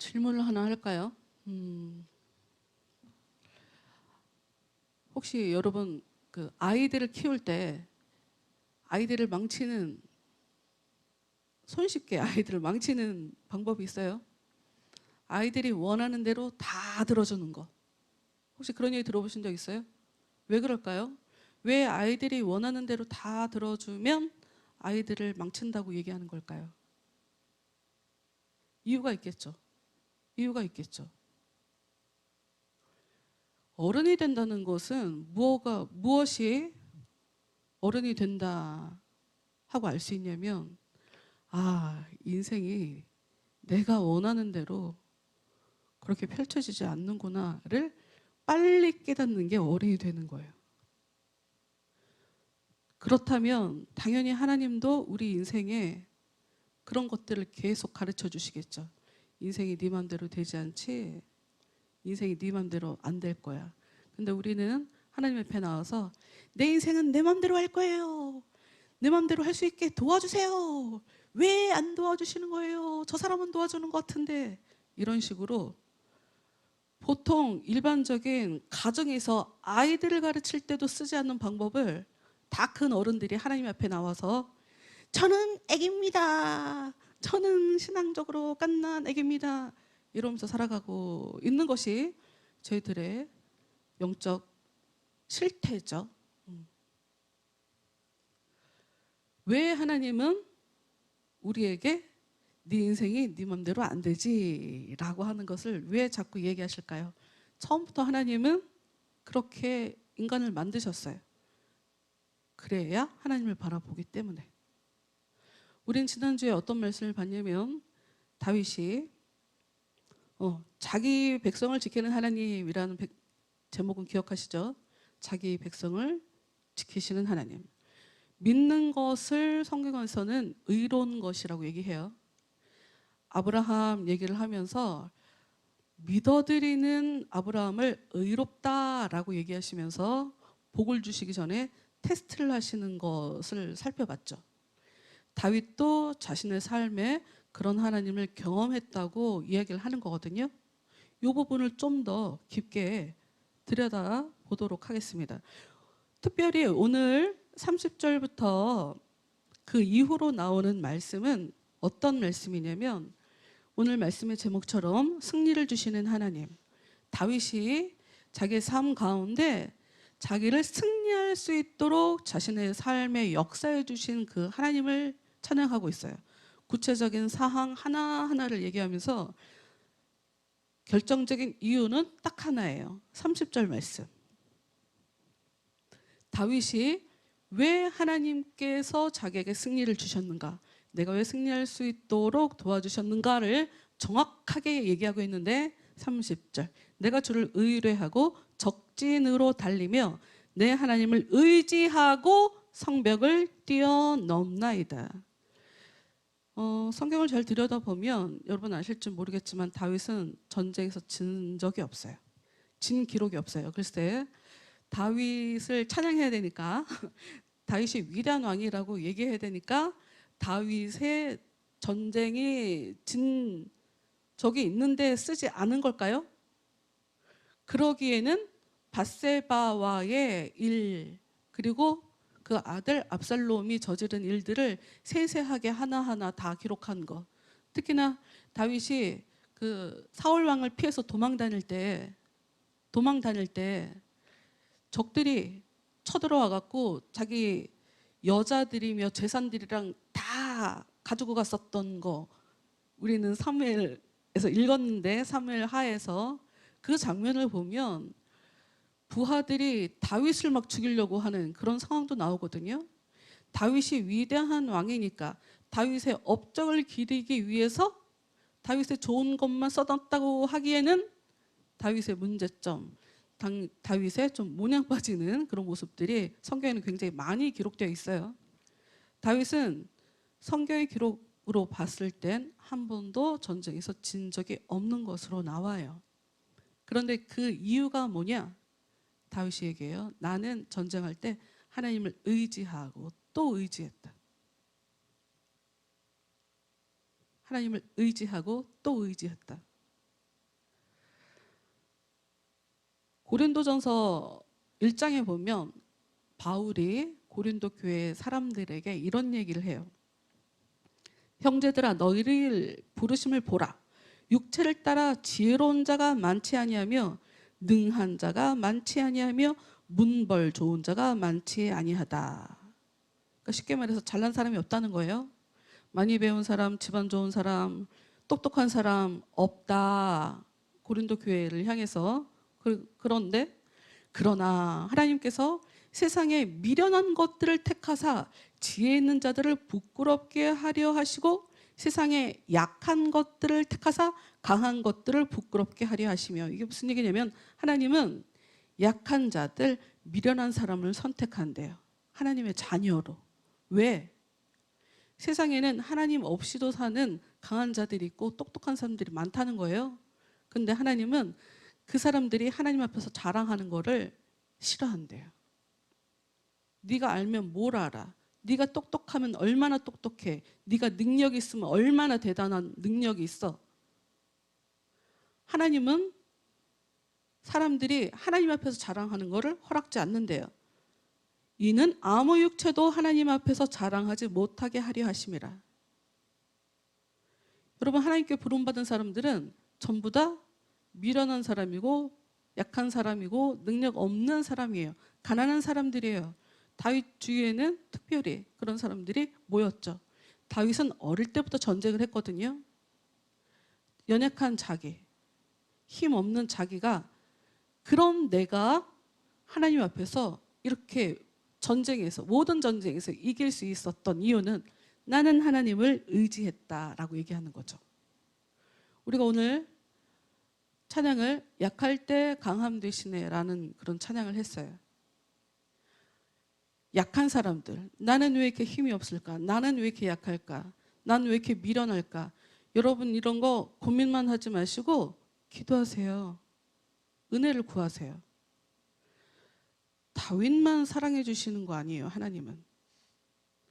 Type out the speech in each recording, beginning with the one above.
질문을 하나 할까요? 혹시 여러분 그 아이들을 키울 때 아이들을 망치는 손쉽게 아이들을 망치는 방법이 있어요? 아이들이 원하는 대로 다 들어주는 거. 혹시 그런 얘기 들어보신 적 있어요? 왜 그럴까요? 왜 아이들이 원하는 대로 다 들어주면 아이들을 망친다고 얘기하는 걸까요? 이유가 있겠죠. 이유가 있겠죠. 어른이 된다는 것은 무엇이 어른이 된다 하고 알 수 있냐면, 인생이 내가 원하는 대로 그렇게 펼쳐지지 않는구나를 빨리 깨닫는 게 어른이 되는 거예요. 그렇다면 당연히 하나님도 우리 인생에 그런 것들을 계속 가르쳐 주시겠죠. 인생이 네 맘대로 되지 않지, 인생이 네 맘대로 안 될 거야. 근데 우리는 하나님 앞에 나와서 내 인생은 내 맘대로 할 거예요. 내 맘대로 할 수 있게 도와주세요. 왜 안 도와주시는 거예요? 저 사람은 도와주는 것 같은데. 이런 식으로 보통 일반적인 가정에서 아이들을 가르칠 때도 쓰지 않는 방법을 다 큰 어른들이 하나님 앞에 나와서 저는 애기입니다. 저는 신앙적으로 갓난 애기입니다. 이러면서 살아가고 있는 것이 저희들의 영적 실태죠. 왜 하나님은 우리에게 네 인생이 네 맘대로 안 되지 라고 하는 것을 왜 자꾸 얘기하실까요? 처음부터 하나님은 그렇게 인간을 만드셨어요. 그래야 하나님을 바라보기 때문에. 우린 지난주에 어떤 말씀을 봤냐면 다윗이 자기 백성을 지키는 하나님이라는 제목은 기억하시죠? 자기 백성을 지키시는 하나님. 믿는 것을 성경에서는 의로운 것이라고 얘기해요. 아브라함 얘기를 하면서 믿어드리는 아브라함을 의롭다라고 얘기하시면서 복을 주시기 전에 테스트를 하시는 것을 살펴봤죠. 다윗도 자신의 삶에 그런 하나님을 경험했다고 이야기를 하는 거거든요. 이 부분을 좀 더 깊게 들여다보도록 하겠습니다. 특별히 오늘 30절부터 그 이후로 나오는 말씀은 어떤 말씀이냐면 오늘 말씀의 제목처럼 승리를 주시는 하나님, 다윗이 자기의 삶 가운데 자기를 승리할 수 있도록 자신의 삶에 역사해 주신 그 하나님을 찬양하고 있어요. 구체적인 사항 하나하나를 얘기하면서 결정적인 이유는 딱 하나예요. 30절 말씀. 다윗이 왜 하나님께서 자기에게 승리를 주셨는가, 내가 왜 승리할 수 있도록 도와주셨는가를 정확하게 얘기하고 있는데 30절, 내가 주를 의뢰하고 적진으로 달리며 내 하나님을 의지하고 성벽을 뛰어넘나이다. 성경을 잘 들여다보면 여러분 아실지 모르겠지만 다윗은 전쟁에서 진 적이 없어요. 진 기록이 없어요. 글쎄 다윗을 찬양해야 되니까 다윗이 위대한 왕이라고 얘기해야 되니까 다윗의 전쟁이 진 적이 있는데 쓰지 않은 걸까요? 그러기에는 밧세바와의 일, 그리고 그 아들 압살롬이 저지른 일들을 세세하게 하나하나 다 기록한 것. 특히나 다윗이 그 사울 왕을 피해서 도망 다닐 때 적들이 쳐들어와 갖고 자기 여자들이며 재산들이랑 다 가지고 갔었던 거 우리는 사무엘에서 읽었는데, 사무엘 하에서 그 장면을 보면 부하들이 다윗을 막 죽이려고 하는 그런 상황도 나오거든요. 다윗이 위대한 왕이니까 다윗의 업적을 기리기 위해서 다윗의 좋은 것만 써놨다고 하기에는 다윗의 문제점, 다윗의 좀 모냥 빠지는 그런 모습들이 성경에는 굉장히 많이 기록되어 있어요. 다윗은 성경의 기록으로 봤을 땐 한 번도 전쟁에서 진 적이 없는 것으로 나와요. 그런데 그 이유가 뭐냐? 다윗이 얘기해요. 나는 전쟁할 때 하나님을 의지하고 또 의지했다. 하나님을 의지하고 또 의지했다. 고린도전서 1장에 보면 바울이 고린도 교회 사람들에게 이런 얘기를 해요. 형제들아 너희를 부르심을 보라. 육체를 따라 지혜로운 자가 많지 아니하며 능한 자가 많지 아니하며 문벌 좋은 자가 많지 아니하다. 그러니까 쉽게 말해서 잘난 사람이 없다는 거예요. 많이 배운 사람, 집안 좋은 사람, 똑똑한 사람 없다. 고린도 교회를 향해서. 그런데 그러나 하나님께서 세상에 미련한 것들을 택하사 지혜 있는 자들을 부끄럽게 하려 하시고 세상에 약한 것들을 택하사 강한 것들을 부끄럽게 하려 하시며, 이게 무슨 얘기냐면 하나님은 약한 자들, 미련한 사람을 선택한대요. 하나님의 자녀로. 왜? 세상에는 하나님 없이도 사는 강한 자들이 있고 똑똑한 사람들이 많다는 거예요. 근데 하나님은 그 사람들이 하나님 앞에서 자랑하는 거를 싫어한대요. 네가 알면 뭘 알아? 네가 똑똑하면 얼마나 똑똑해? 네가 능력이 있으면 얼마나 대단한 능력이 있어? 하나님은 사람들이 하나님 앞에서 자랑하는 거를 허락지 않는데요. 이는 아무 육체도 하나님 앞에서 자랑하지 못하게 하려 하심이라. 여러분, 하나님께 부름받은 사람들은 전부 다 미련한 사람이고 약한 사람이고 능력 없는 사람이에요. 가난한 사람들이에요. 다윗 주위에는 특별히 그런 사람들이 모였죠. 다윗은 어릴 때부터 전쟁을 했거든요. 연약한 자기, 힘 없는 자기가, 그런 내가 하나님 앞에서 이렇게 전쟁에서, 모든 전쟁에서 이길 수 있었던 이유는 나는 하나님을 의지했다라고 얘기하는 거죠. 우리가 오늘 찬양을 약할 때 강함 되시네라는 그런 찬양을 했어요. 약한 사람들, 나는 왜 이렇게 힘이 없을까? 나는 왜 이렇게 약할까? 나는 왜 이렇게 미련할까? 여러분, 이런 거 고민만 하지 마시고 기도하세요. 은혜를 구하세요. 다윗만 사랑해 주시는 거 아니에요, 하나님은.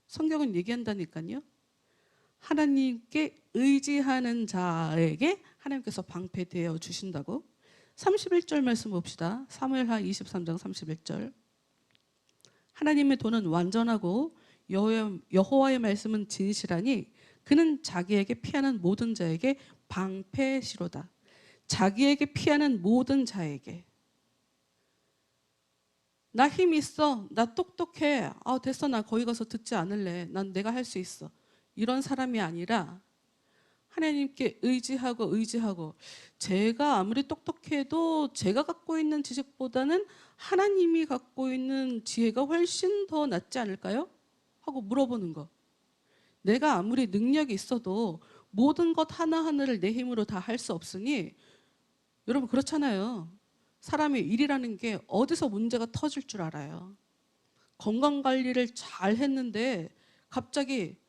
성경은 얘기한다니까요. 하나님께 의지하는 자에게 하나님께서 방패되어 주신다고. 31절 말씀 봅시다. 사무엘하 23장 31절. 하나님의 도는 완전하고 여호와의 말씀은 진실하니 그는 자기에게 피하는 모든 자에게 방패시로다. 자기에게 피하는 모든 자에게. 나 힘 있어. 나 똑똑해. 됐어. 나 거기 가서 듣지 않을래. 난 내가 할 수 있어. 이런 사람이 아니라 하나님께 의지하고 제가 아무리 똑똑해도 제가 갖고 있는 지식보다는 하나님이 갖고 있는 지혜가 훨씬 더 낫지 않을까요? 하고 물어보는 거. 내가 아무리 능력이 있어도 모든 것 하나하나를 내 힘으로 다 할 수 없으니, 여러분 그렇잖아요. 사람의 일이라는 게 어디서 문제가 터질 줄 알아요. 건강관리를 잘 했는데 갑자기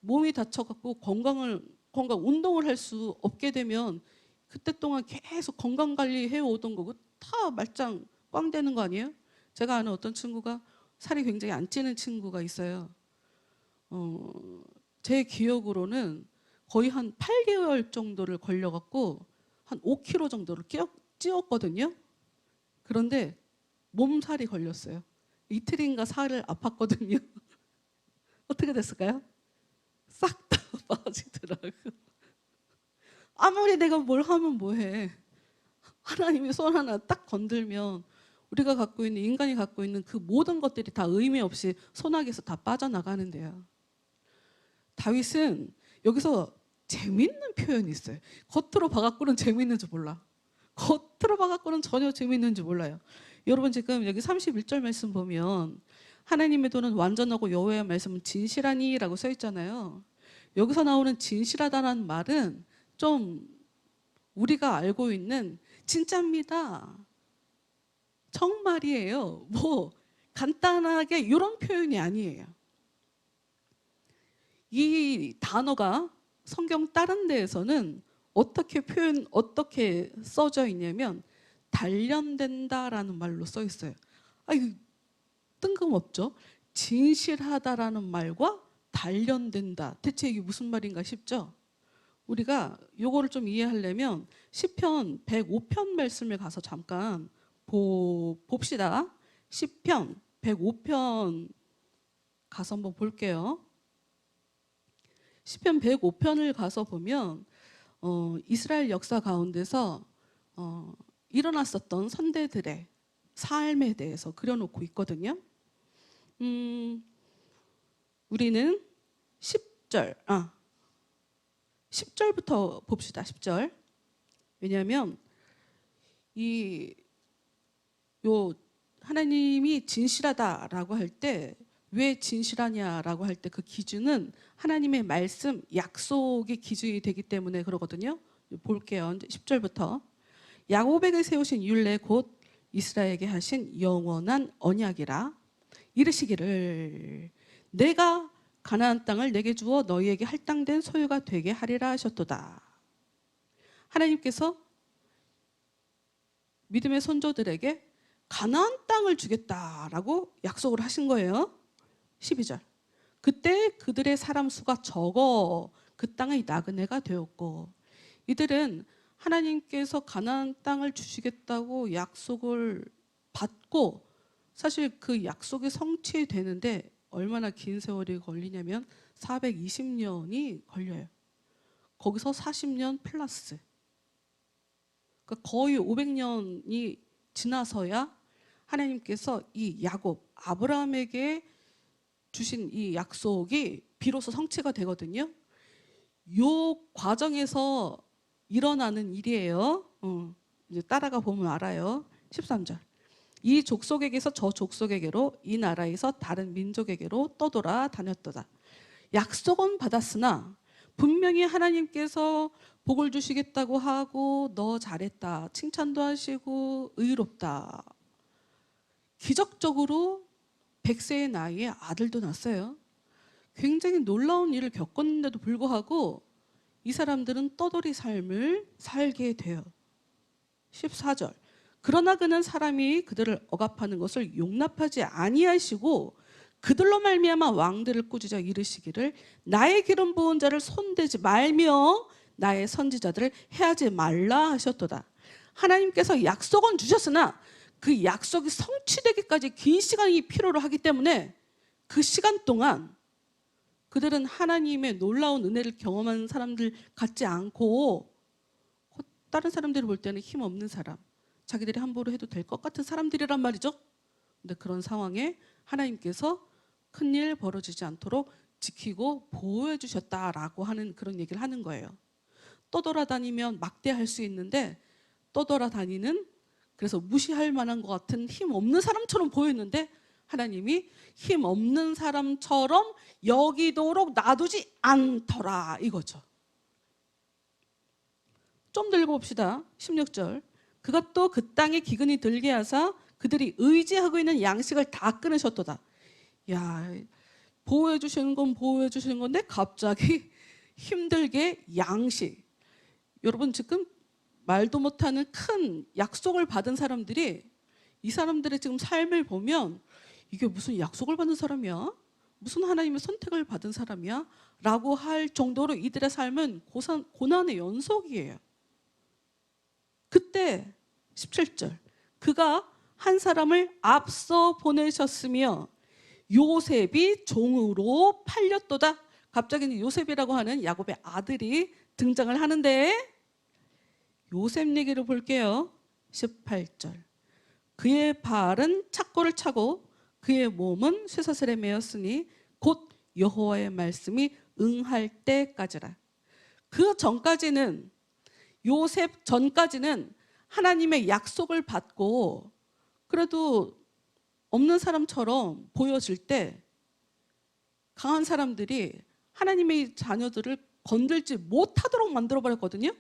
몸이 다쳐갖고 운동을 할 수 없게 되면 그때 동안 계속 건강관리 해오던 거고 다 말짱 꽝 되는 거 아니에요? 제가 아는 어떤 친구가 살이 굉장히 안 찌는 친구가 있어요. 제 기억으로는 거의 한 8개월 정도를 걸려갖고 한 5kg 정도를 찌웠거든요. 그런데 몸살이 걸렸어요. 이틀인가 살을 아팠거든요. 어떻게 됐을까요? 싹 다 빠지더라고요. 아무리 내가 뭘 하면 뭐해. 하나님이 손 하나 딱 건들면 우리가 갖고 있는, 인간이 갖고 있는 그 모든 것들이 다 의미 없이 소나기에서 다 빠져나가는데요. 다윗은 여기서 재밌는 표현이 있어요. 겉으로 봐갖고는 재밌는지 몰라. 겉으로 봐갖고는 전혀 재밌는지 몰라요. 여러분, 지금 여기 31절 말씀 보면 하나님의 도는 완전하고 여호와의 말씀은 진실하니 라고 써 있잖아요. 여기서 나오는 진실하다는 말은 좀 우리가 알고 있는 진짜입니다, 정말이에요, 뭐 간단하게 이런 표현이 아니에요. 이 단어가 성경 다른 데에서는 어떻게 써져 있냐면 단련된다라는 말로 써 있어요. 이거 뜬금없죠? 진실하다라는 말과 단련된다, 대체 이게 무슨 말인가 싶죠? 우리가 요거를 좀 이해하려면 시편 105편 말씀을 가서 잠깐 봅시다. 시편 105편 가서 한번 볼게요. 시편 105편을 가서 보면 이스라엘 역사 가운데서 일어났었던 선대들의 삶에 대해서 그려놓고 있거든요. 우리는 10절부터 봅시다. 10절. 왜냐하면 하나님이 진실하다라고 할 때 왜 진실하냐라고 할 때 그 기준은 하나님의 말씀, 약속이 기준이 되기 때문에 그러거든요. 볼게요. 10절부터. 야곱에게 세우신 율례 곧 이스라엘에게 하신 영원한 언약이라 이르시기를 내가 가나안 땅을 내게 주어 너희에게 할당된 소유가 되게 하리라 하셨도다. 하나님께서 믿음의 선조들에게 가나안 땅을 주겠다라고 약속을 하신 거예요. 12절. 그때 그들의 사람 수가 적어 그 땅의 나그네가 되었고 이들은 하나님께서 가나안 땅을 주시겠다고 약속을 받고 사실 그 약속이 성취되는데 얼마나 긴 세월이 걸리냐면 420년이 걸려요. 거기서 40년 플러스. 그러니까 거의 500년이 지나서야 하나님께서 이 야곱, 아브라함에게 주신 이 약속이 비로소 성취가 되거든요. 요 과정에서 일어나는 일이에요. 이제 따라가 보면 알아요. 13절. 이 족속에게서 저 족속에게로 이 나라에서 다른 민족에게로 떠돌아 다녔도다. 약속은 받았으나 분명히 하나님께서 복을 주시겠다고 하고 너 잘했다 칭찬도 하시고 의롭다. 기적적으로 100세의 나이에 아들도 낳았어요. 굉장히 놀라운 일을 겪었는데도 불구하고 이 사람들은 떠돌이 삶을 살게 돼요. 14절. 그러나 그는 사람이 그들을 억압하는 것을 용납하지 아니하시고 그들로 말미암아 왕들을 꾸짖어 이르시기를 나의 기름 부은 자를 손대지 말며 나의 선지자들을 해하지 말라 하셨도다. 하나님께서 약속은 주셨으나 그 약속이 성취되기까지 긴 시간이 필요로 하기 때문에 그 시간 동안 그들은 하나님의 놀라운 은혜를 경험하는 사람들 같지 않고 다른 사람들이 볼 때는 힘없는 사람, 자기들이 함부로 해도 될 것 같은 사람들이란 말이죠. 근데 그런 상황에 하나님께서 큰일 벌어지지 않도록 지키고 보호해 주셨다라고 하는 그런 얘기를 하는 거예요. 떠돌아다니면 막대할 수 있는데 떠돌아다니는 그래서 무시할 만한 것 같은 힘 없는 사람처럼 보였는데 하나님이 힘 없는 사람처럼 여기도록 놔두지 않더라 이거죠. 좀 더 읽어봅시다. 16절. 그가 또 그 땅에 기근이 들게 하사 그들이 의지하고 있는 양식을 다 끊으셨도다. 야, 보호해 주시는 건 보호해 주시는 건데 갑자기 힘들게 양식. 여러분 지금 말도 못하는 큰 약속을 받은 사람들이 이 사람들의 지금 삶을 보면 이게 무슨 약속을 받은 사람이야? 무슨 하나님의 선택을 받은 사람이야? 라고 할 정도로 이들의 삶은 고난의 연속이에요. 그때 17절 그가 한 사람을 앞서 보내셨으며 요셉이 종으로 팔렸도다. 갑자기 요셉이라고 하는 야곱의 아들이 등장을 하는데 요셉 얘기를 볼게요. 18절. 그의 발은 착고를 차고 그의 몸은 쇠사슬에 매였으니 곧 여호와의 말씀이 응할 때까지라. 그 전까지는 요셉 전까지는 하나님의 약속을 받고 그래도 없는 사람처럼 보여질 때 강한 사람들이 하나님의 자녀들을 건들지 못하도록 만들어버렸거든요.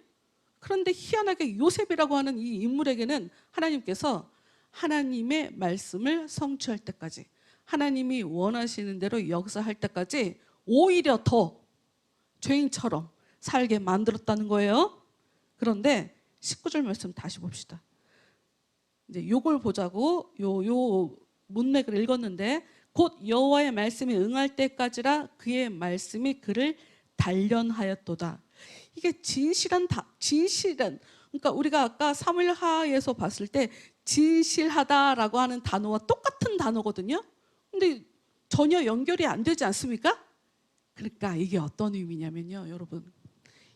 그런데 희한하게 요셉이라고 하는 이 인물에게는 하나님께서 하나님의 말씀을 성취할 때까지 하나님이 원하시는 대로 역사할 때까지 오히려 더 죄인처럼 살게 만들었다는 거예요. 그런데 19절 말씀 다시 봅시다. 이제 요걸 보자고 요 문맥을 읽었는데 곧 여호와의 말씀이 응할 때까지라 그의 말씀이 그를 단련하였도다. 이게 진실한 그러니까 우리가 아까 사무엘하에서 봤을 때 진실하다라고 하는 단어와 똑같은 단어거든요. 근데 전혀 연결이 안 되지 않습니까? 그러니까 이게 어떤 의미냐면요, 여러분.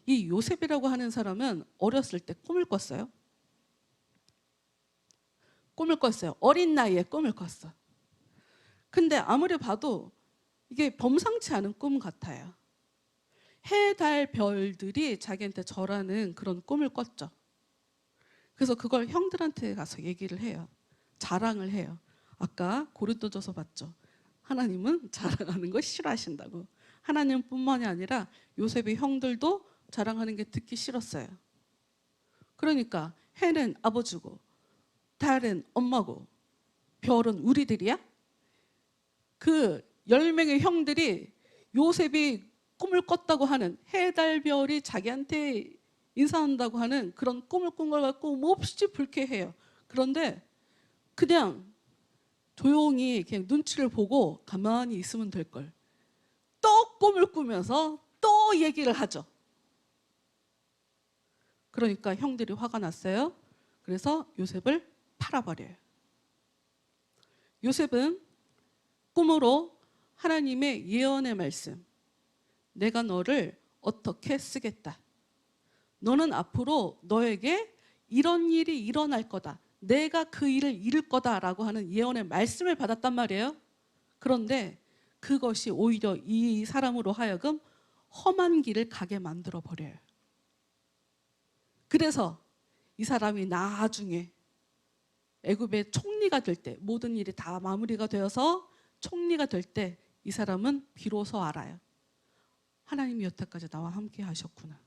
이 요셉이라고 하는 사람은 어렸을 때 꿈을 꿨어요. 꿈을 꿨어요. 어린 나이에 꿈을 꿨어. 근데 아무리 봐도 이게 범상치 않은 꿈 같아요. 해, 달, 별들이 자기한테 절하는 그런 꿈을 꿨죠. 그래서 그걸 형들한테 가서 얘기를 해요. 자랑을 해요. 아까 고린도전서 봤죠. 하나님은 자랑하는 거 싫어하신다고. 하나님뿐만이 아니라 요셉의 형들도 자랑하는 게 듣기 싫었어요. 그러니까 해는 아버지고 달은 엄마고 별은 우리들이야? 그 10명의 형들이 요셉이 꿈을 꿨다고 하는 해, 달, 별이 자기한테 인사한다고 하는 그런 꿈을 꾼 걸 갖고 몹시 불쾌해요. 그런데 그냥 조용히 그냥 눈치를 보고 가만히 있으면 될 걸. 또 꿈을 꾸면서 또 얘기를 하죠. 그러니까 형들이 화가 났어요. 그래서 요셉을 팔아버려요. 요셉은 꿈으로 하나님의 예언의 말씀, 내가 너를 어떻게 쓰겠다. 너는 앞으로 너에게 이런 일이 일어날 거다. 내가 그 일을 이룰 거다라고 하는 예언의 말씀을 받았단 말이에요. 그런데 그것이 오히려 이 사람으로 하여금 험한 길을 가게 만들어 버려요. 그래서 이 사람이 나중에 애굽의 총리가 될 때, 모든 일이 다 마무리가 되어서 총리가 될 때 이 사람은 비로소 알아요. 하나님이 여태까지 나와 함께 하셨구나.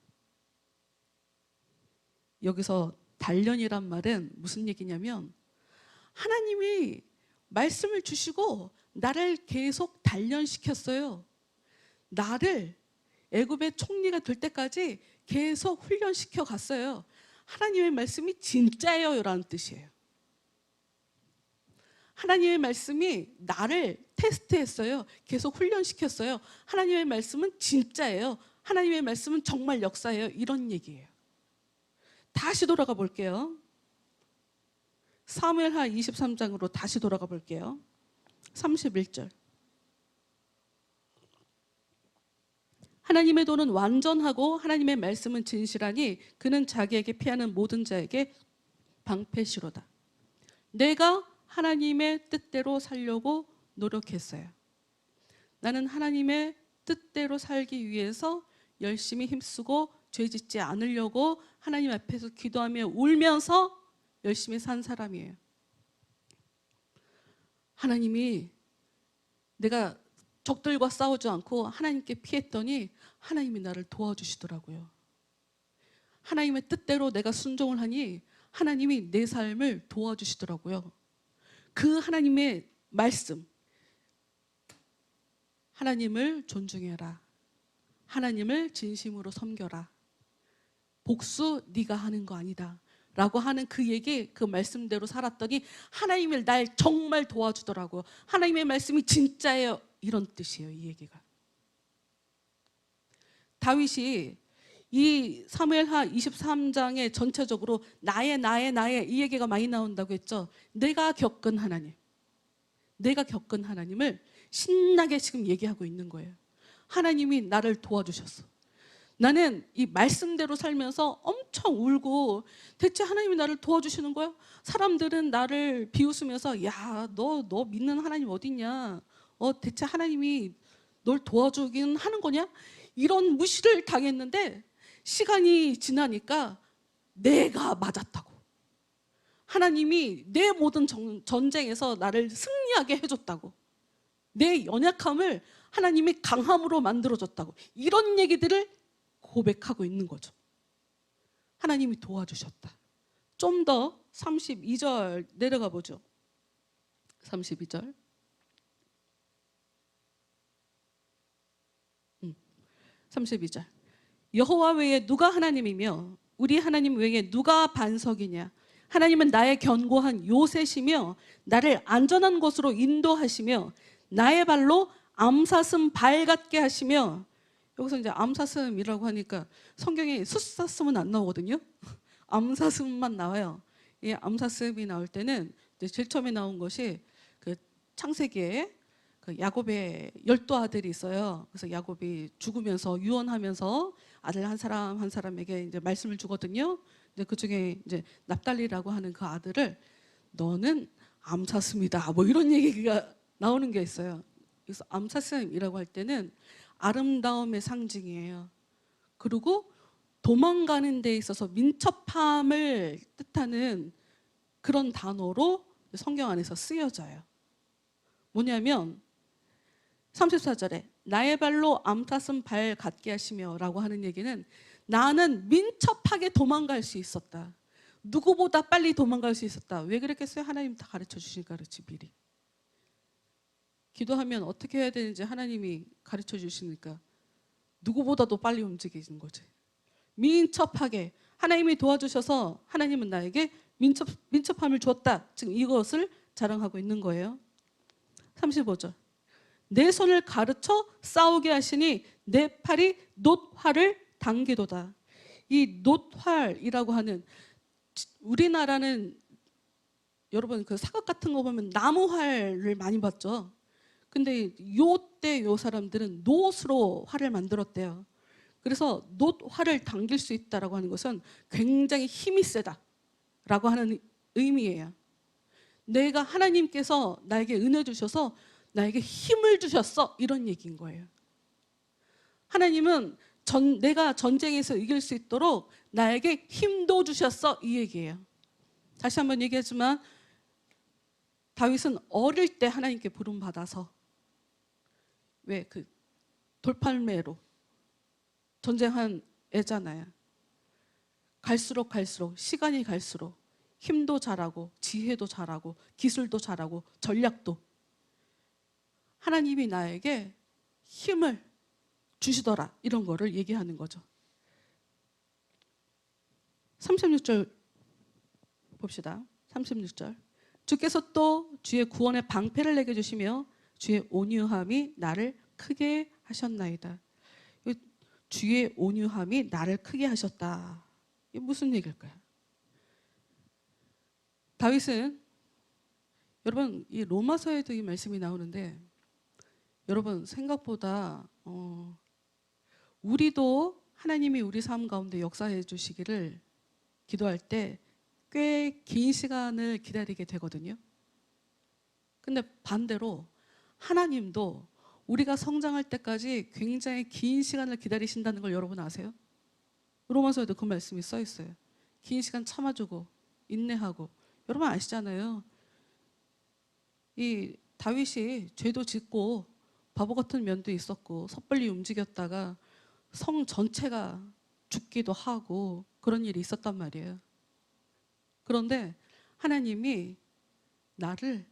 여기서 단련이란 말은 무슨 얘기냐면 하나님이 말씀을 주시고 나를 계속 단련시켰어요. 나를 애굽의 총리가 될 때까지 계속 훈련시켜 갔어요. 하나님의 말씀이 진짜예요 라는 뜻이에요. 하나님의 말씀이 나를 테스트했어요. 계속 훈련시켰어요. 하나님의 말씀은 진짜예요. 하나님의 말씀은 정말 역사예요. 이런 얘기예요. 다시 돌아가 볼게요. 사무엘하 23장으로 다시 돌아가 볼게요. 31절. 하나님의 도는 완전하고 하나님의 말씀은 진실하니 그는 자기에게 피하는 모든 자에게 방패시로다. 내가 하나님의 뜻대로 살려고 노력했어요. 나는 하나님의 뜻대로 살기 위해서 열심히 힘쓰고 죄 짓지 않으려고 하나님 앞에서 기도하며 울면서 열심히 산 사람이에요. 하나님이 내가 적들과 싸우지 않고 하나님께 피했더니 하나님이 나를 도와주시더라고요. 하나님의 뜻대로 내가 순종을 하니 하나님이 내 삶을 도와주시더라고요. 그 하나님의 말씀, 하나님을 존중해라. 하나님을 진심으로 섬겨라. 복수 네가 하는 거 아니다 라고 하는 그 얘기, 그 말씀대로 살았더니 하나님이 날 정말 도와주더라고요. 하나님의 말씀이 진짜예요. 이런 뜻이에요. 이 얘기가. 다윗이 이 사무엘하 23장에 전체적으로 나의 이 얘기가 많이 나온다고 했죠. 내가 겪은 하나님, 내가 겪은 하나님을 신나게 지금 얘기하고 있는 거예요. 하나님이 나를 도와주셨어. 나는 이 말씀대로 살면서 엄청 울고 대체 하나님이 나를 도와주시는 거야? 사람들은 나를 비웃으면서 야, 너 믿는 하나님 어딨냐? 대체 하나님이 널 도와주긴 하는 거냐? 이런 무시를 당했는데 시간이 지나니까 내가 맞았다고. 하나님이 내 모든 전쟁에서 나를 승리하게 해줬다고. 내 연약함을 하나님이 강함으로 만들어줬다고. 이런 얘기들을 고백하고 있는 거죠. 하나님이 도와주셨다. 좀 더 32절 내려가 보죠. 32절. 32절. 여호와 외에 누가 하나님이며 우리 하나님 외에 누가 반석이냐. 하나님은 나의 견고한 요새시며 나를 안전한 곳으로 인도하시며 나의 발로 암사슴 발 같게 하시며. 여기서 이제 암사슴이라고 하니까 성경에 숫사슴은 안 나오거든요. 암사슴만 나와요. 이 암사슴이 나올 때는 이제 제일 처음에 나온 것이 그 창세기에 그 야곱의 12아들이 있어요. 그래서 야곱이 죽으면서 유언하면서 아들 한 사람 한 사람에게 이제 말씀을 주거든요. 근데 그 중에 이제 납달리라고 하는 그 아들을 너는 암사슴이다 뭐 이런 얘기가 나오는 게 있어요. 그래서 암사슴이라고 할 때는 아름다움의 상징이에요. 그리고 도망가는 데 있어서 민첩함을 뜻하는 그런 단어로 성경 안에서 쓰여져요. 뭐냐면 34절에 나의 발로 암사슴 발 같게 하시며 라고 하는 얘기는 나는 민첩하게 도망갈 수 있었다. 누구보다 빨리 도망갈 수 있었다. 왜 그랬겠어요? 하나님 다 가르쳐 주시니까 그렇지. 미리 기도하면 어떻게 해야 되는지 하나님이 가르쳐 주시니까 누구보다도 빨리 움직이는 거지. 민첩하게 하나님이 도와주셔서 하나님은 나에게 민첩함을 주었다. 지금 이것을 자랑하고 있는 거예요. 35절 내 손을 가르쳐 싸우게 하시니 내 팔이 놋활을 당기도다. 이 놋활이라고 하는, 우리나라는 여러분 그 사극 같은 거 보면 나무활을 많이 봤죠. 근데 요때 요 사람들은 놋으로 활을 만들었대요. 그래서 놋활을 당길 수 있다라고 하는 것은 굉장히 힘이 세다라고 하는 의미예요. 내가 하나님께서 나에게 은혜 주셔서 나에게 힘을 주셨어 이런 얘기인 거예요. 하나님은 내가 전쟁에서 이길 수 있도록 나에게 힘도 주셨어 이 얘기예요. 다시 한번 얘기하지만 다윗은 어릴 때 하나님께 부름 받아서 왜 그 돌팔매로 전쟁한 애잖아요. 갈수록 시간이 갈수록 힘도 잘하고 지혜도 잘하고 기술도 잘하고 전략도, 하나님이 나에게 힘을 주시더라 이런 거를 얘기하는 거죠. 36절 봅시다. 36절 주께서 또 주의 구원의 방패를 내게 주시며 주의 온유함이 나를 크게 하셨나이다. 주의 온유함이 나를 크게 하셨다. 이게 무슨 얘기일까요? 다윗은, 여러분 이 로마서에도 이 말씀이 나오는데 여러분 생각보다 우리도 하나님이 우리 삶 가운데 역사해 주시기를 기도할 때 꽤 긴 시간을 기다리게 되거든요. 근데 반대로 하나님도 우리가 성장할 때까지 굉장히 긴 시간을 기다리신다는 걸 여러분 아세요? 로마서에도 그 말씀이 써 있어요. 긴 시간 참아주고 인내하고. 여러분 아시잖아요. 이 다윗이 죄도 짓고 바보 같은 면도 있었고 섣불리 움직였다가 성 전체가 죽기도 하고 그런 일이 있었단 말이에요. 그런데 하나님이 나를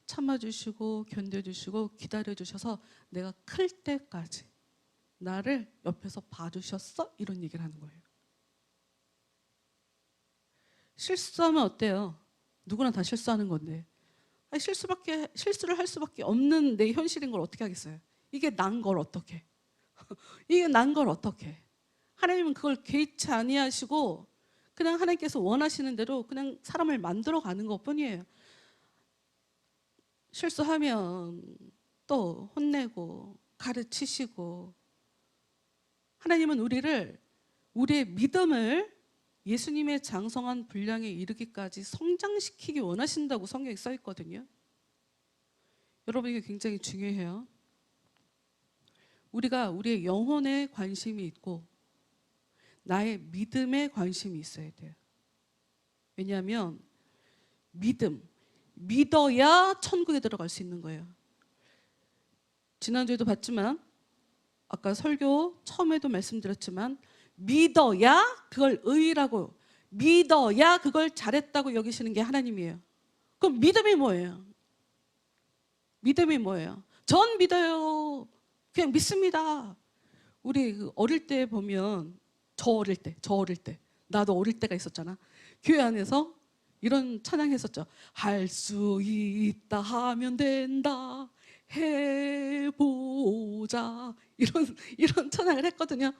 참아주시고 견뎌주시고 기다려주셔서 내가 클 때까지 나를 옆에서 봐주셨어? 이런 얘기를 하는 거예요. 실수하면 어때요? 누구나 다 실수하는 건데 실수를 할 수밖에 없는 내 현실인 걸 어떻게 하겠어요? 이게 난 걸 어떻게 이게 난 걸 어떻게. 하나님은 그걸 개의치 아니하시고 그냥 하나님께서 원하시는 대로 그냥 사람을 만들어 가는 것뿐이에요. 실수하면 또 혼내고 가르치시고, 하나님은 우리의 믿음을 예수님의 장성한 분량에 이르기까지 성장시키기 원하신다고 성경에 써 있거든요. 여러분 이게 굉장히 중요해요. 우리가 우리의 영혼에 관심이 있고 나의 믿음에 관심이 있어야 돼요. 왜냐하면 믿어야 천국에 들어갈 수 있는 거예요. 지난주에도 봤지만 아까 설교 처음에도 말씀드렸지만 믿어야 그걸 의라고, 믿어야 그걸 잘했다고 여기시는 게 하나님이에요. 그럼 믿음이 뭐예요? 믿음이 뭐예요? 전 믿어요. 그냥 믿습니다. 우리 어릴 때 보면 저 어릴 때 나도 어릴 때가 있었잖아. 교회 안에서 이런 찬양 했었죠. 할 수 있다 하면 된다 해보자, 이런 찬양을 했거든요.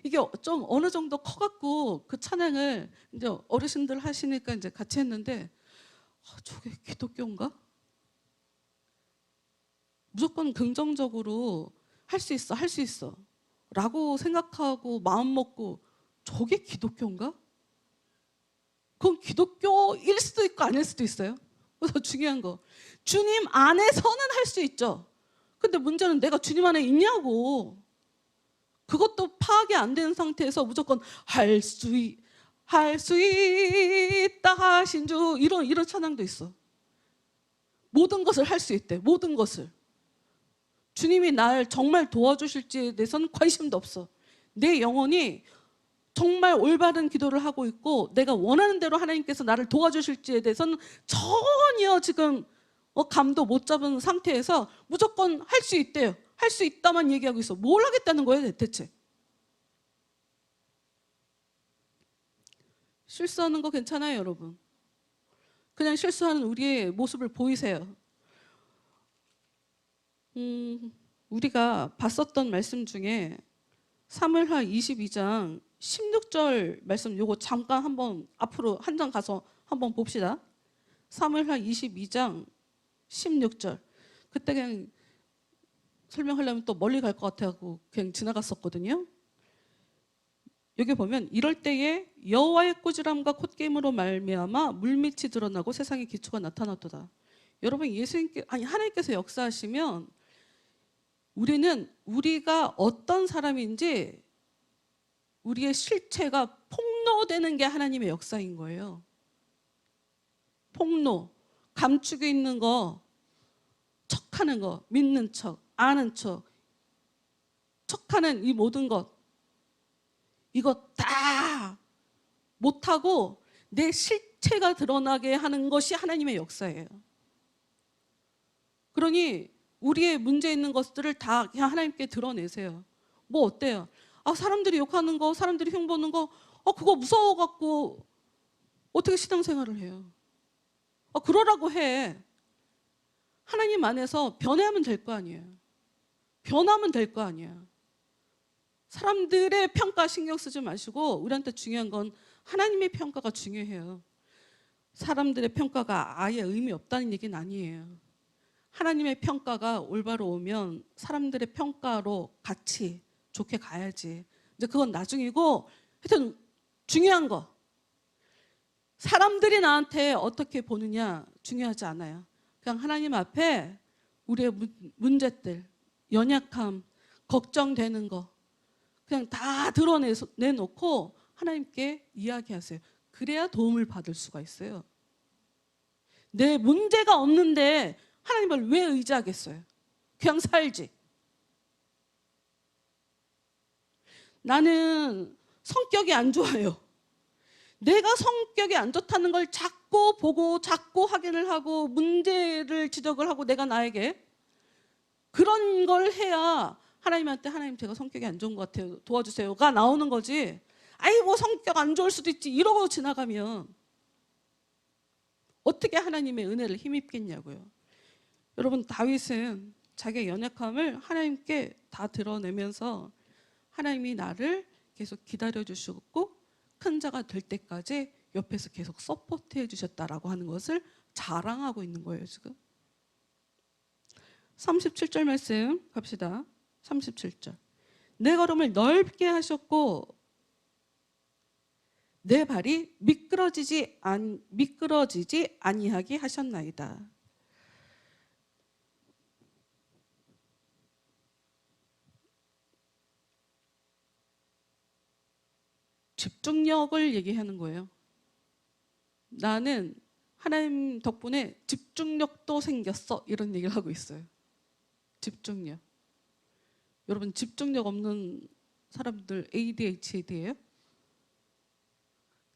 이게 좀 어느 정도 커갖고 그 찬양을 이제 어르신들 하시니까 이제 같이 했는데, 저게 기독교인가? 무조건 긍정적으로 할 수 있어, 할 수 있어 라고 생각하고 마음 먹고, 저게 기독교인가? 그건 기독교일 수도 있고 아닐 수도 있어요. 그래서 중요한 거, 주님 안에서는 할 수 있죠. 근데 문제는 내가 주님 안에 있냐고. 그것도 파악이 안 되는 상태에서 무조건 할 수 있다 하신 주, 이런 찬양도 있어. 모든 것을 할 수 있대. 모든 것을. 주님이 날 정말 도와주실지에 대해서는 관심도 없어. 내 영혼이 정말 올바른 기도를 하고 있고 내가 원하는 대로 하나님께서 나를 도와주실지에 대해서는 전혀 지금 감도 못 잡은 상태에서 무조건 할 수 있대요. 할 수 있다만 얘기하고 있어. 뭘 하겠다는 거예요 대체? 실수하는 거 괜찮아요 여러분. 그냥 실수하는 우리의 모습을 보이세요. 우리가 봤었던 말씀 중에 사무엘하 22장 16절 말씀, 요거 잠깐 한번 앞으로 한 장 가서 한번 봅시다. 사무엘하 22장 16절. 그때 그냥 설명하려면 또 멀리 갈 것 같아서 그냥 지나갔었거든요. 여기 보면 이럴 때에 여호와의 꾸지람과 콧김으로 말미암아 물밑이 드러나고 세상의 기초가 나타났도다. 여러분, 하나님께서 역사하시면 우리가 어떤 사람인지 우리의 실체가 폭로되는 게 하나님의 역사인 거예요. 폭로, 감추고 있는 거, 척하는 거, 믿는 척, 아는 척, 척하는 이 모든 것, 이거 다 못하고 내 실체가 드러나게 하는 것이 하나님의 역사예요. 그러니 우리의 문제 있는 것들을 다 그냥 하나님께 드러내세요. 뭐 어때요? 사람들이 욕하는 거, 사람들이 흉보는 거, 그거 무서워갖고 어떻게 신앙생활을 해요? 그러라고 해. 하나님 안에서 변해야만 될 거 아니에요. 변하면 될 거 아니야. 사람들의 평가 신경 쓰지 마시고 우리한테 중요한 건 하나님의 평가가 중요해요. 사람들의 평가가 아예 의미 없다는 얘기는 아니에요. 하나님의 평가가 올바로 오면 사람들의 평가로 같이 좋게 가야지. 이제 그건 나중이고, 하여튼 중요한 거, 사람들이 나한테 어떻게 보느냐 중요하지 않아요. 그냥 하나님 앞에 우리의 문제들, 연약함, 걱정되는 거 그냥 다 드러내놓고 하나님께 이야기하세요. 그래야 도움을 받을 수가 있어요. 내 문제가 없는데 하나님을 왜 의지하겠어요? 그냥 살지. 나는 성격이 안 좋아요. 내가 성격이 안 좋다는 걸 자꾸 보고 자꾸 확인을 하고 문제를 지적을 하고 내가 나에게 그런 걸 해야 하나님한테 하나님 제가 성격이 안 좋은 것 같아요. 도와주세요가 나오는 거지. 뭐 성격 안 좋을 수도 있지 이러고 지나가면 어떻게 하나님의 은혜를 힘입겠냐고요. 여러분, 다윗은 자기의 연약함을 하나님께 다 드러내면서 하나님이 나를 계속 기다려주셨고 큰 자가 될 때까지 옆에서 계속 서포트해 주셨다라고 하는 것을 자랑하고 있는 거예요 지금. 37절 말씀 갑시다. 37절. 내 걸음을 넓게 하셨고 내 발이 미끄러지지 아니하게 하셨나이다. 집중력을 얘기하는 거예요. 나는 하나님 덕분에 집중력도 생겼어 이런 얘기를 하고 있어요. 집중력. 여러분, 집중력 없는 사람들 ADHD예요?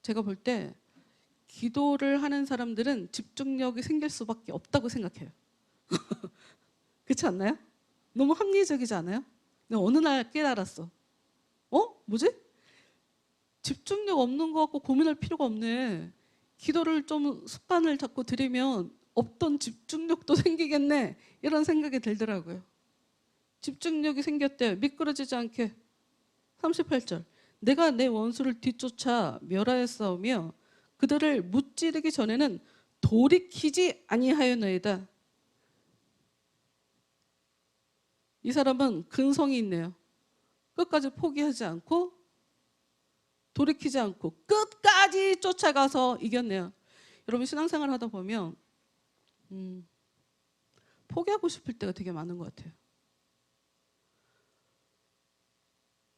제가 볼 때 기도를 하는 사람들은 집중력이 생길 수밖에 없다고 생각해요. 그렇지 않나요? 너무 합리적이지 않아요? 내가 어느 날 깨달았어. 뭐지? 집중력 없는 거 갖고 고민할 필요가 없네. 기도를 좀 습관을 자꾸 들이면 없던 집중력도 생기겠네. 이런 생각이 들더라고요. 집중력이 생겼대요. 미끄러지지 않게. 38절. 내가 내 원수를 뒤쫓아 멸하였사오며 그들을 무찌르기 전에는 돌이키지 아니하였나이다. 이 사람은 근성이 있네요. 끝까지 포기하지 않고 돌이키지 않고 끝까지 쫓아가서 이겼네요. 여러분 신앙생활 하다 보면 포기하고 싶을 때가 되게 많은 것 같아요.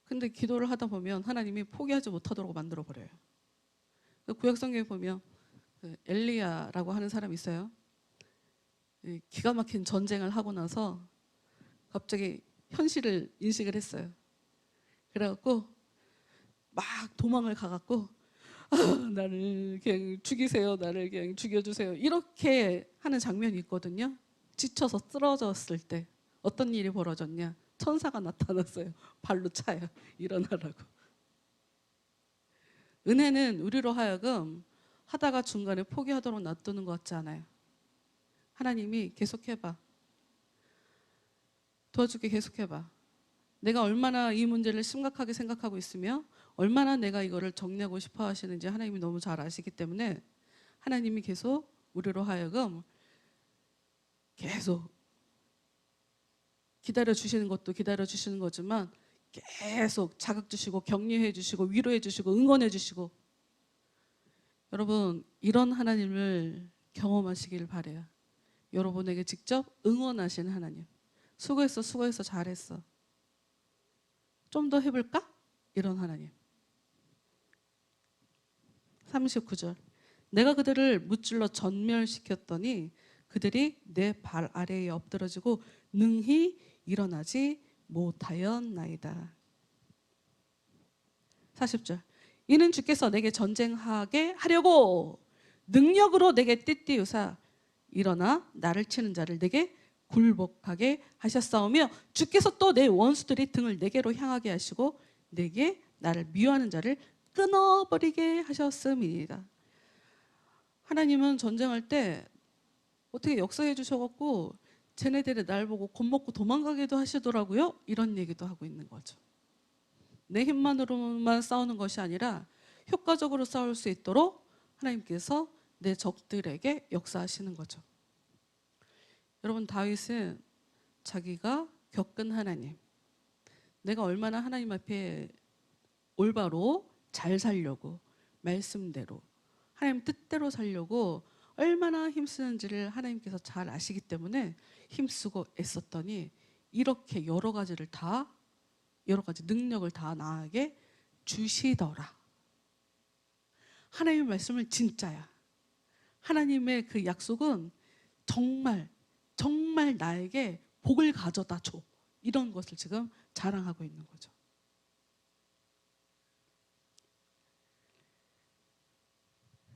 근데 기도를 하다 보면 하나님이 포기하지 못하도록 만들어 버려요. 구약성경에 보면 엘리야라고 하는 사람이 있어요. 기가 막힌 전쟁을 하고 나서 갑자기 현실을 인식을 했어요. 그래갖고 막 도망을 가갖고 나를 그냥 죽이세요, 나를 그냥 죽여주세요, 이렇게 하는 장면이 있거든요. 지쳐서 쓰러졌을 때 어떤 일이 벌어졌냐? 천사가 나타났어요. 발로 차요. 일어나라고. 은혜는 우리로 하여금 하다가 중간에 포기하도록 놔두는 것 같지 않아요. 하나님이 계속해봐, 도와줄게, 계속해봐. 내가 얼마나 이 문제를 심각하게 생각하고 있으며 얼마나 내가 이거를 정리하고 싶어 하시는지 하나님이 너무 잘 아시기 때문에 하나님이 계속 우리로 하여금 계속 기다려 주시는 것도 기다려 주시는 거지만 계속 자극 주시고 격려해 주시고 위로해 주시고 응원해 주시고, 여러분 이런 하나님을 경험하시길 바래요. 여러분에게 직접 응원하시는 하나님. 수고했어, 수고했어, 잘했어, 좀 더 해볼까? 이런 하나님. 39절. 내가 그들을 무찔러 전멸시켰더니 그들이 내 발 아래에 엎드러지고 능히 일어나지 못하였나이다. 40절. 이는 주께서 내게 전쟁하게 하려고 능력으로 내게 띠띠우사 일어나 나를 치는 자를 내게 굴복하게 하셨사오며 주께서 또 내 원수들이 등을 내게로 향하게 하시고 내게 나를 미워하는 자를 끊어버리게 하셨음이니이다. 하나님은 전쟁할 때 어떻게 역사해 주셔갖고 쟤네들이 날 보고 겁먹고 도망가기도 하시더라고요. 이런 얘기도 하고 있는 거죠. 내 힘만으로만 싸우는 것이 아니라 효과적으로 싸울 수 있도록 하나님께서 내 적들에게 역사하시는 거죠. 여러분 다윗은 자기가 겪은 하나님, 내가 얼마나 하나님 앞에 올바로 잘 살려고 말씀대로 하나님 뜻대로 살려고 얼마나 힘쓰는지를 하나님께서 잘 아시기 때문에 힘쓰고 애썼더니 이렇게 여러 가지 능력을 다 나에게 주시더라. 하나님의 말씀은 진짜야. 하나님의 그 약속은 정말 나에게 복을 가져다 줘. 이런 것을 지금 자랑하고 있는 거죠.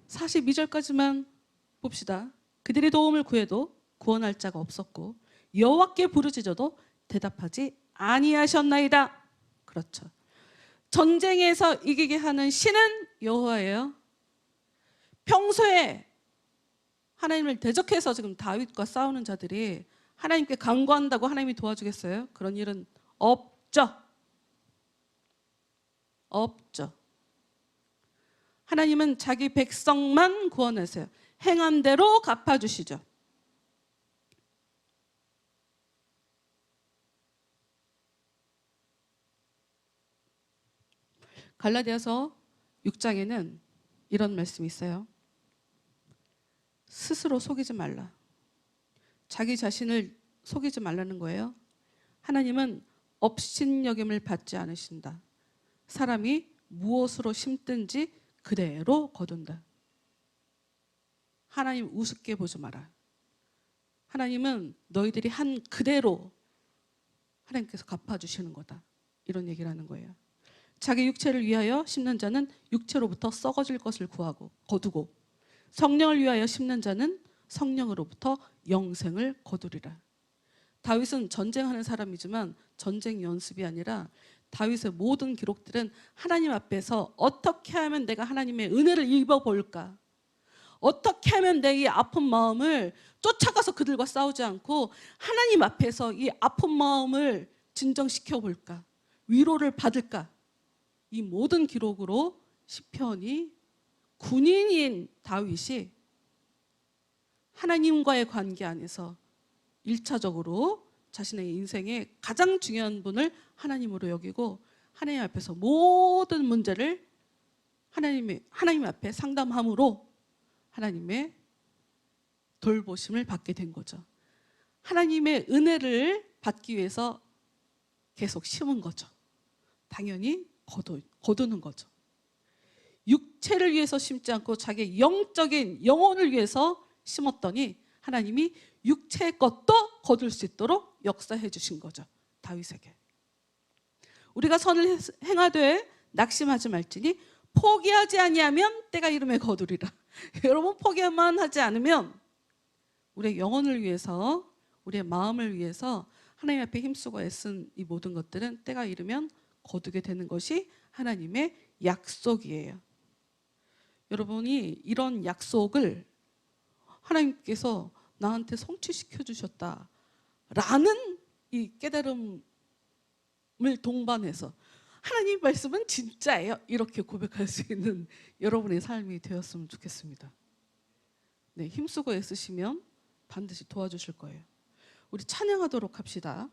(42절까지만) 봅시다. 그들이 도움을 구해도 구원할 자가 없었고 여호와께 부르짖어도 대답하지 아니하셨나이다. 그렇죠. 전쟁에서 이기게 하는 신은 여호와예요. 평소에 하나님을 대적해서 지금 다윗과 싸우는 자들이 하나님께 간구한다고 하나님이 도와주겠어요? 그런 일은 없죠. 없죠. 하나님은 자기 백성만 구원하세요. 행한 대로 갚아주시죠. 갈라디아서 6장에는 이런 말씀이 있어요. 스스로 속이지 말라. 자기 자신을 속이지 말라는 거예요. 하나님은 업신여김을 받지 않으신다. 사람이 무엇으로 심든지 그대로 거둔다. 하나님 우습게 보지 마라. 하나님은 너희들이 한 그대로 하나님께서 갚아주시는 거다. 이런 얘기를 하는 거예요. 자기 육체를 위하여 심는 자는 육체로부터 썩어질 것을 거두고 성령을 위하여 심는 자는 성령으로부터 영생을 거두리라. 다윗은 전쟁하는 사람이지만 전쟁 연습이 아니라 다윗의 모든 기록들은 하나님 앞에서 어떻게 하면 내가 하나님의 은혜를 입어볼까, 어떻게 하면 내 이 아픈 마음을 쫓아가서 그들과 싸우지 않고 하나님 앞에서 이 아픈 마음을 진정시켜 볼까, 위로를 받을까, 이 모든 기록으로 시편이 군인인 다윗이 하나님과의 관계 안에서 1차적으로 자신의 인생의 가장 중요한 분을 하나님으로 여기고 하나님 앞에서 모든 문제를 하나님 앞에 상담함으로 하나님의 돌보심을 받게 된 거죠. 하나님의 은혜를 받기 위해서 계속 심은 거죠. 당연히 거두는 거죠. 육체를 위해서 심지 않고 자기의 영적인 영혼을 위해서 심었더니 하나님이 육체의 것도 거둘 수 있도록 역사해 주신 거죠. 다윗에게. 우리가 선을 행하되 낙심하지 말지니 포기하지 아니하면 때가 이름에 거두리라. 여러분, 포기만 하지 않으면 우리의 영혼을 위해서, 우리의 마음을 위해서 하나님 앞에 힘쓰고 애쓴 이 모든 것들은 때가 이르면 거두게 되는 것이 하나님의 약속이에요. 여러분이 이런 약속을 하나님께서 나한테 성취시켜 주셨다라는 이 깨달음을 동반해서 하나님 말씀은 진짜예요, 이렇게 고백할 수 있는 여러분의 삶이 되었으면 좋겠습니다. 네, 힘쓰고 애쓰시면 반드시 도와주실 거예요. 우리 찬양하도록 합시다.